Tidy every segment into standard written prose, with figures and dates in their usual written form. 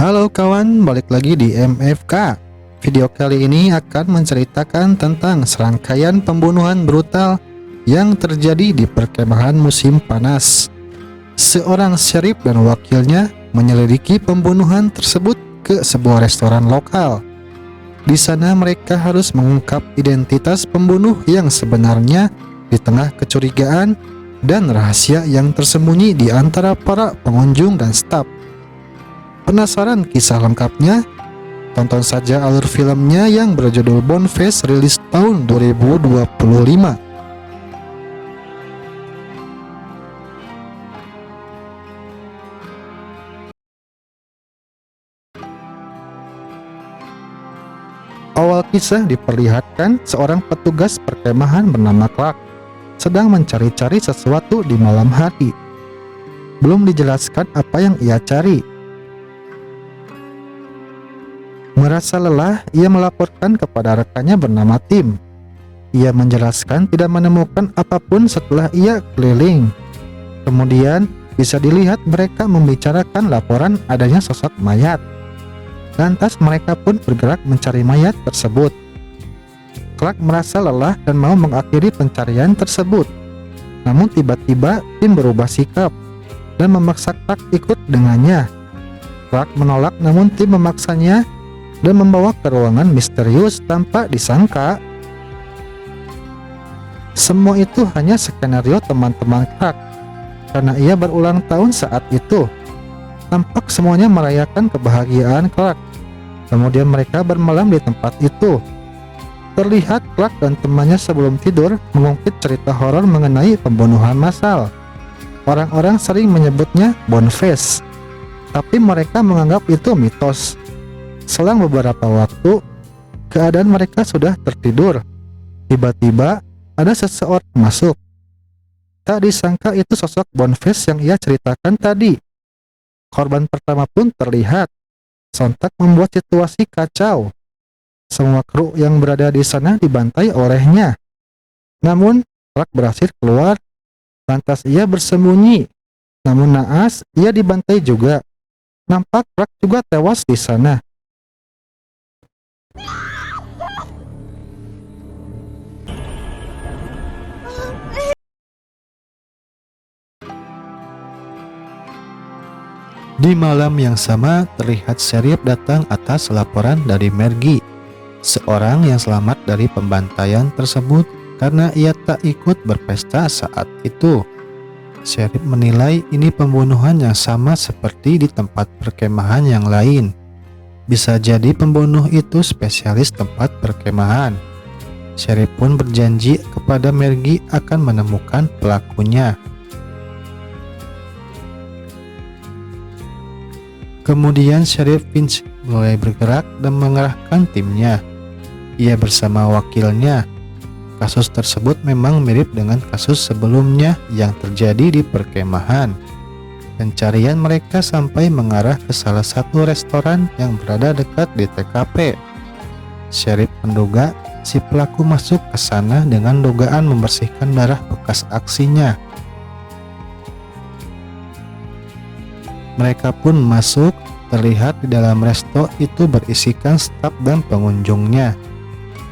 Halo kawan, balik lagi di MFK. Video kali ini akan menceritakan tentang serangkaian pembunuhan brutal yang terjadi di perkemahan musim panas. Seorang syarif dan wakilnya menyelidiki pembunuhan tersebut ke sebuah restoran lokal. Di sana mereka harus mengungkap identitas pembunuh yang sebenarnya di tengah kecurigaan dan rahasia yang tersembunyi di antara para pengunjung dan staf. Penasaran kisah lengkapnya? Tonton saja alur filmnya yang berjudul Boneface, rilis tahun 2025. Awal kisah diperlihatkan seorang petugas perkemahan bernama Clark sedang mencari-cari sesuatu di malam hari. Belum dijelaskan apa yang ia cari. Merasa lelah, ia melaporkan kepada rekannya bernama Tim. Ia menjelaskan tidak menemukan apapun setelah ia keliling. Kemudian bisa dilihat mereka membicarakan laporan adanya sosok mayat. Lantas mereka pun bergerak mencari mayat tersebut. Clark merasa lelah dan mau mengakhiri pencarian tersebut. Namun tiba-tiba Tim berubah sikap dan memaksa Clark ikut dengannya. Clark menolak, namun Tim memaksanya dan membawa ke ruangan misterius tanpa disangka. Semua itu hanya skenario teman-teman Clark, karena ia berulang tahun saat itu. Tampak semuanya merayakan kebahagiaan Clark. Kemudian mereka bermalam di tempat itu. Terlihat Clark dan temannya sebelum tidur mengungkit cerita horor mengenai pembunuhan massal. Orang-orang sering menyebutnya Boneface, tapi mereka menganggap itu mitos. Selang beberapa waktu, keadaan mereka sudah tertidur. Tiba-tiba ada seseorang masuk. Tak disangka itu sosok Boneface yang ia ceritakan tadi. Korban pertama pun terlihat. Sontak membuat situasi kacau. Semua kru yang berada di sana dibantai olehnya. Namun, Clark berhasil keluar. Lantas ia bersembunyi. Namun naas, ia dibantai juga. Nampak Clark juga tewas di sana. Di malam yang sama, terlihat Sheriff datang atas laporan dari Margie, seorang yang selamat dari pembantaian tersebut karena ia tak ikut berpesta saat itu. Sheriff menilai ini pembunuhan yang sama seperti di tempat perkemahan yang lain. Bisa jadi pembunuh itu spesialis tempat perkemahan. Sheriff pun berjanji kepada Margie akan menemukan pelakunya. Kemudian Sheriff Finch mulai bergerak dan mengerahkan timnya. Ia bersama wakilnya. Kasus tersebut memang mirip dengan kasus sebelumnya yang terjadi di perkemahan. Pencarian mereka sampai mengarah ke salah satu restoran yang berada dekat di TKP. Sheriff menduga si pelaku masuk ke sana dengan dugaan membersihkan darah bekas aksinya. Mereka pun masuk. Terlihat di dalam resto itu berisikan staf dan pengunjungnya.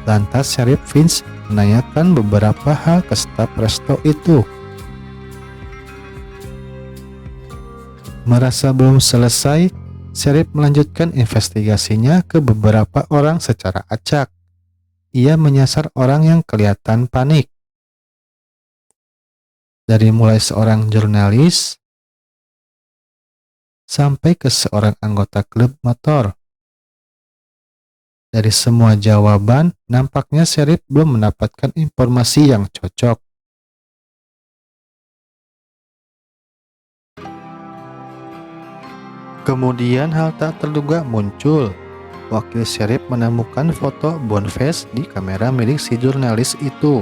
Lantas Sheriff Finch menanyakan beberapa hal ke staf resto itu. Merasa belum selesai, Sheriff melanjutkan investigasinya ke beberapa orang secara acak. Ia menyasar orang yang kelihatan panik. Dari mulai seorang jurnalis sampai ke seorang anggota klub motor. Dari semua jawaban, nampaknya Sheriff belum mendapatkan informasi yang cocok. Kemudian hal tak terduga muncul. Wakil Sheriff menemukan foto Boneface di kamera milik si jurnalis itu.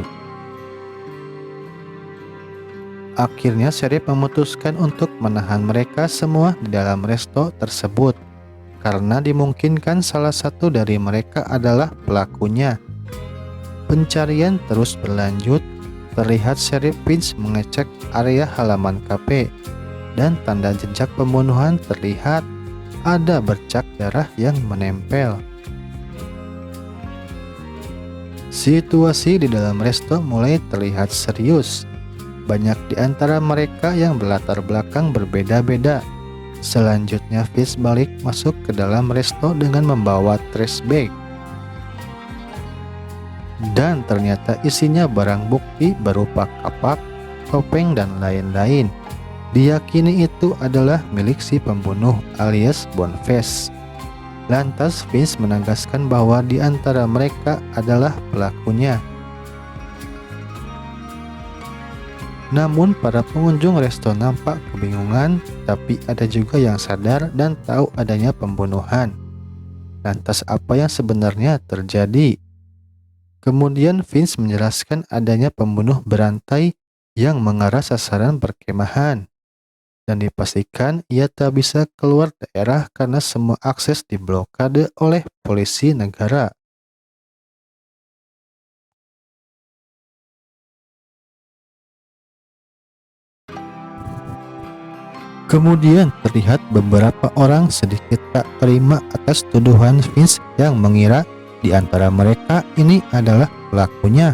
Akhirnya Sheriff memutuskan untuk menahan mereka semua di dalam resto tersebut karena dimungkinkan salah satu dari mereka adalah pelakunya. Pencarian terus berlanjut. Terlihat Sheriff Finch mengecek area halaman kafe dan tanda jejak pembunuhan terlihat. ada bercak darah yang menempel. Situasi di dalam resto mulai terlihat serius. Banyak di antara mereka yang berlatar belakang berbeda-beda. Selanjutnya Vince balik masuk ke dalam resto dengan membawa trash bag. Dan ternyata isinya barang bukti berupa kapak, topeng, dan lain-lain. Diyakini itu adalah milik si pembunuh alias Boniface. Lantas Vince menegaskan bahwa di antara mereka adalah pelakunya. Namun para pengunjung resto nampak kebingungan, tapi ada juga yang sadar dan tahu adanya pembunuhan. Lantas apa yang sebenarnya terjadi? Kemudian Vince menjelaskan adanya pembunuh berantai yang mengarah sasaran perkemahan. Dan dipastikan ia tak bisa keluar daerah karena semua akses diblokade oleh polisi negara. Kemudian terlihat beberapa orang sedikit tak terima atas tuduhan Vince yang mengira di antara mereka ini adalah pelakunya.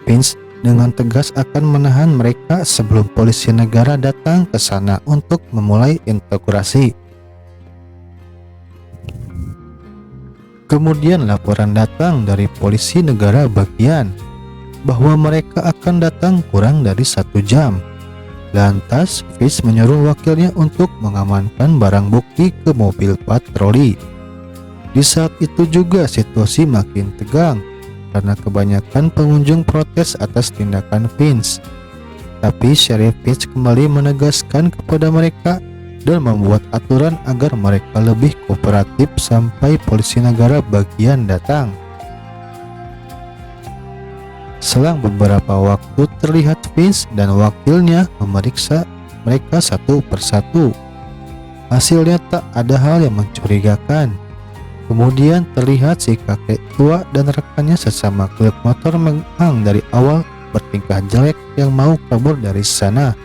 Vince dengan tegas akan menahan mereka sebelum polisi negara datang ke sana untuk memulai integrasi. Kemudian laporan datang dari polisi negara bagian bahwa mereka akan datang kurang dari 1 jam. Lantas Vince menyuruh wakilnya untuk mengamankan barang bukti ke mobil patroli. Di saat itu juga situasi makin tegang karena kebanyakan pengunjung protes atas tindakan Vince. Tapi Sheriff Vince kembali menegaskan kepada mereka dan membuat aturan agar mereka lebih kooperatif sampai polisi negara bagian datang. Selang beberapa waktu terlihat Vince dan wakilnya memeriksa mereka satu persatu. Hasilnya tak ada hal yang mencurigakan. Kemudian terlihat si kakek tua dan rekannya sesama klub motor memang dari awal bertingkah jelek yang mau kabur dari sana.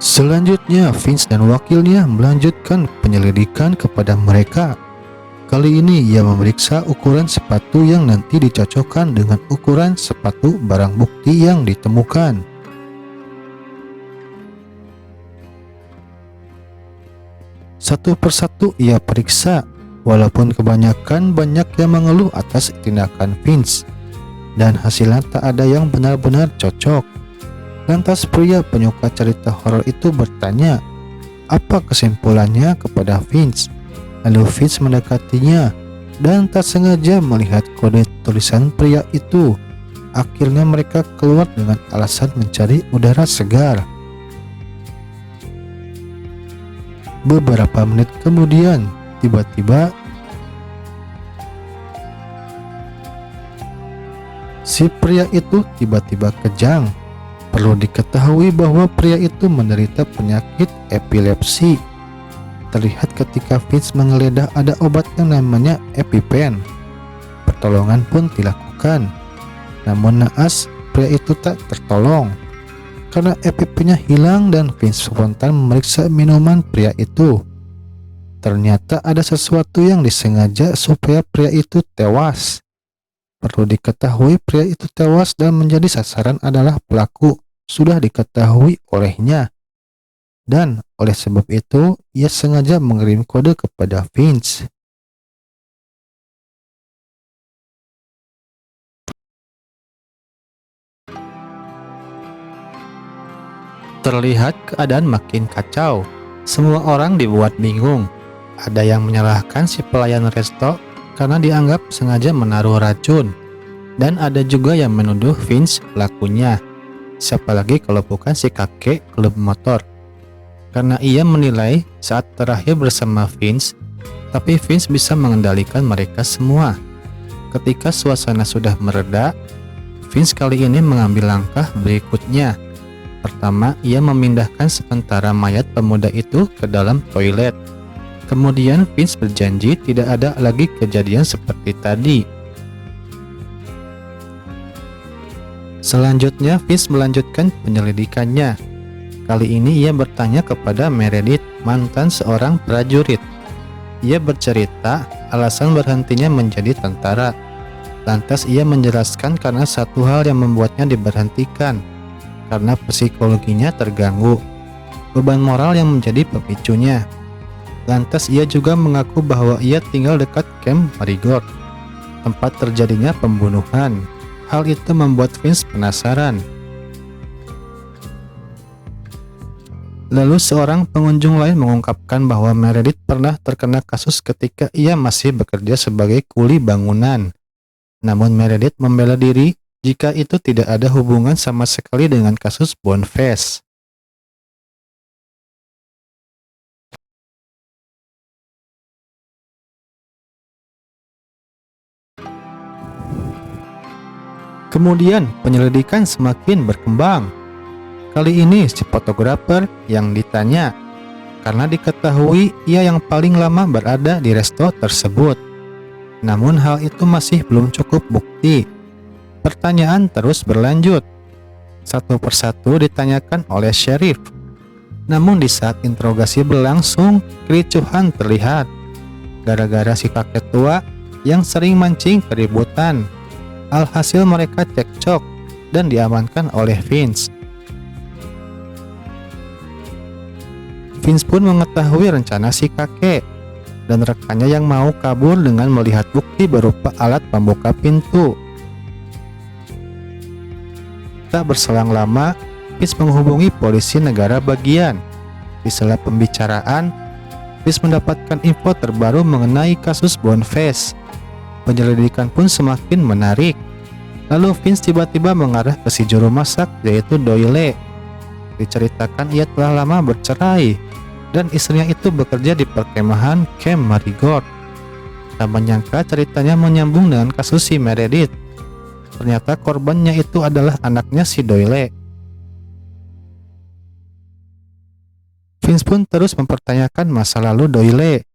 Selanjutnya Vince dan wakilnya melanjutkan penyelidikan kepada mereka. Kali ini ia memeriksa ukuran sepatu yang nanti dicocokkan dengan ukuran sepatu barang bukti yang ditemukan. Satu persatu ia periksa, walaupun kebanyakan banyak yang mengeluh atas tindakan Vince, dan hasilnya tak ada yang benar-benar cocok. Lantas pria penyuka cerita horor itu bertanya, apa kesimpulannya kepada Vince. Lalu Vince mendekatinya dan tak sengaja melihat kode tulisan pria itu. Akhirnya mereka keluar dengan alasan mencari udara segar. Beberapa menit kemudian, tiba-tiba si pria itu tiba-tiba kejang. Perlu diketahui bahwa pria itu menderita penyakit epilepsi. Terlihat ketika Vince menggeledah ada obat yang namanya EpiPen. Pertolongan pun dilakukan. Namun naas, pria itu tak tertolong. Karena EpiPen-nya hilang dan Vince spontan memeriksa minuman pria itu. Ternyata ada sesuatu yang disengaja supaya pria itu tewas. Perlu diketahui pria itu tewas dan menjadi sasaran adalah pelaku sudah diketahui olehnya. Dan oleh sebab itu, ia sengaja mengirim kode kepada Vince. Terlihat keadaan makin kacau. Semua orang dibuat bingung. Ada yang menyalahkan si pelayan resto karena dianggap sengaja menaruh racun. Dan ada juga yang menuduh Vince pelakunya. Siapa lagi kalau bukan si kakek klub motor. Karena ia menilai saat terakhir bersama Vince, tapi Vince bisa mengendalikan mereka semua. Ketika suasana sudah mereda, Vince kali ini mengambil langkah berikutnya. Pertama, ia memindahkan sementara mayat pemuda itu ke dalam toilet. Kemudian Vince berjanji tidak ada lagi kejadian seperti tadi. Selanjutnya, Vince melanjutkan penyelidikannya. Kali ini ia bertanya kepada Meredith, mantan seorang prajurit. Ia bercerita alasan berhentinya menjadi tentara. Lantas ia menjelaskan karena satu hal yang membuatnya diberhentikan, karena psikologinya terganggu, beban moral yang menjadi pemicunya. Lantas ia juga mengaku bahwa ia tinggal dekat Camp Marigold, tempat terjadinya pembunuhan. Hal itu membuat Vince penasaran. Lalu seorang pengunjung lain mengungkapkan bahwa Meredith pernah terkena kasus ketika ia masih bekerja sebagai kuli bangunan. Namun Meredith membela diri jika itu tidak ada hubungan sama sekali dengan kasus Bonefest. Kemudian penyelidikan semakin berkembang. Kali ini si fotografer yang ditanya, karena diketahui ia yang paling lama berada di resto tersebut. Namun hal itu masih belum cukup bukti. Pertanyaan terus berlanjut. Satu persatu ditanyakan oleh sheriff. Namun di saat interogasi berlangsung, kericuhan terlihat. Gara-gara si kakek tua yang sering mancing keributan. Alhasil mereka cekcok dan diamankan oleh Vince. Vince pun mengetahui rencana si kakek dan rekannya yang mau kabur dengan melihat bukti berupa alat pembuka pintu. Tak berselang lama, Vince menghubungi polisi negara bagian. Di sela pembicaraan, Vince mendapatkan info terbaru mengenai kasus Bonefest. Penyelidikan pun semakin menarik. Lalu Vince tiba-tiba mengarah ke si juru masak, yaitu Doyle. Diceritakan ia telah lama bercerai dan istrinya itu bekerja di perkemahan Camp Marigold. Tak menyangka ceritanya menyambung dengan kasus si Meredith. Ternyata korbannya itu adalah anaknya si Doyle. Vince pun terus mempertanyakan masa lalu Doyle,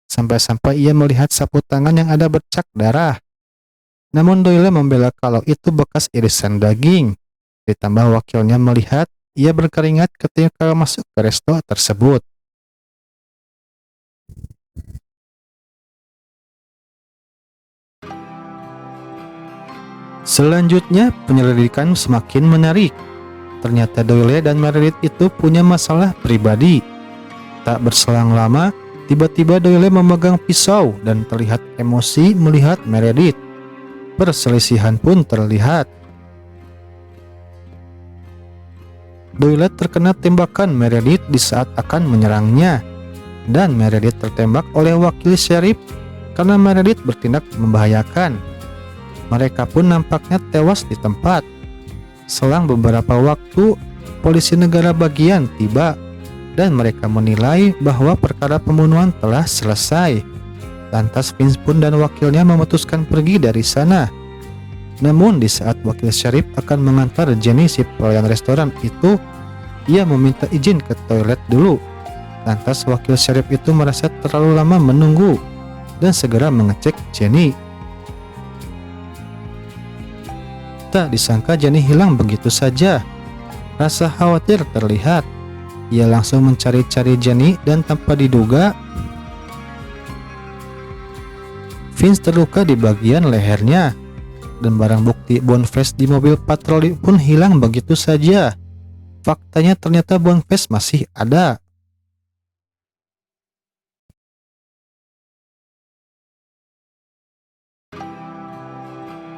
sampai-sampai ia melihat sapu tangan yang ada bercak darah. Namun Doyle membela kalau itu bekas irisan daging. Ditambah wakilnya melihat ia berkeringat ketika masuk ke resto tersebut. Selanjutnya penyelidikan semakin menarik. Ternyata Doyle dan Meredith itu punya masalah pribadi. Tak berselang lama, tiba-tiba Doyle memegang pisau dan terlihat emosi melihat Meredith. Perselisihan pun terlihat. Doyle terkena tembakan Meredith di saat akan menyerangnya, dan Meredith tertembak oleh wakil sheriff karena Meredith bertindak membahayakan. Mereka pun nampaknya tewas di tempat. Selang beberapa waktu, polisi negara bagian tiba dan mereka menilai bahwa perkara pembunuhan telah selesai. Lantas Vince pun dan wakilnya memutuskan pergi dari sana. Namun di saat wakil sheriff akan mengantar Jenny si pelayan restoran itu, ia meminta izin ke toilet dulu. Lantas wakil sheriff itu merasa terlalu lama menunggu dan segera mengecek Jenny. Tak disangka Jenny hilang begitu saja. Rasa khawatir terlihat. Ia langsung mencari-cari Jenny dan tanpa diduga, Vince terluka di bagian lehernya. Dan barang bukti Bonefest di mobil patroli pun hilang begitu saja. Faktanya ternyata Bonefest masih ada.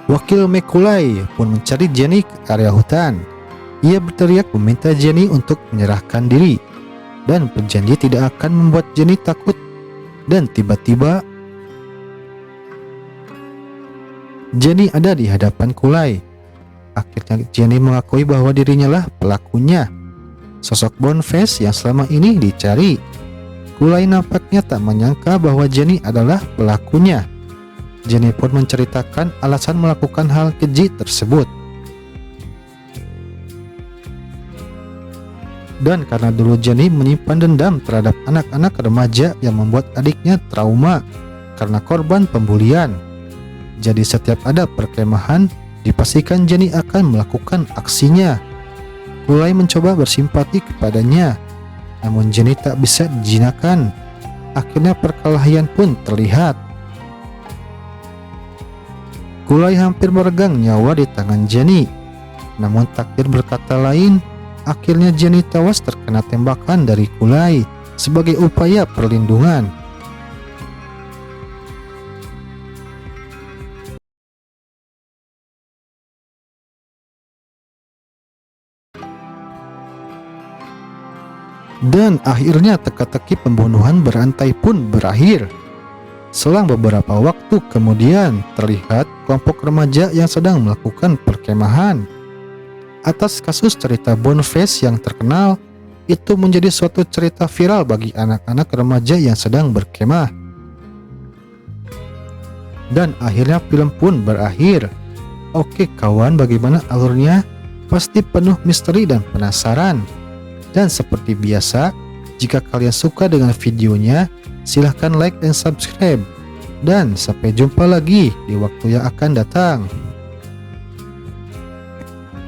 Wakil McCauley pun mencari Jenny ke area hutan. Ia berteriak meminta Jenny untuk menyerahkan diri dan berjanji tidak akan membuat Jenny takut. Dan tiba-tiba Jenny ada di hadapan Cauley. Akhirnya Jenny mengakui bahwa dirinya lah pelakunya, sosok Bonefest yang selama ini dicari. Cauley nampaknya tak menyangka bahwa Jenny adalah pelakunya. Jenny pun menceritakan alasan melakukan hal keji tersebut. Dan karena dulu Jenny menyimpan dendam terhadap anak-anak remaja yang membuat adiknya trauma karena korban pembulian. Jadi setiap ada perkemahan, dipastikan Jenny akan melakukan aksinya. Kulai mencoba bersimpati kepadanya, namun Jenny tak bisa dijinakan. Akhirnya perkelahian pun terlihat. Kulai hampir meregang nyawa di tangan Jenny, namun takdir berkata lain. Akhirnya Jenny tewas terkena tembakan dari Kulai sebagai upaya perlindungan. Dan akhirnya teka-teki pembunuhan berantai pun berakhir. Selang beberapa waktu kemudian, terlihat kelompok remaja yang sedang melakukan perkemahan. Atas kasus cerita Boneface yang terkenal, itu menjadi suatu cerita viral bagi anak-anak remaja yang sedang berkemah. Dan akhirnya film pun berakhir. Oke kawan, bagaimana alurnya? Pasti penuh misteri dan penasaran. Dan seperti biasa, jika kalian suka dengan videonya, silahkan like dan subscribe. Dan sampai jumpa lagi di waktu yang akan datang.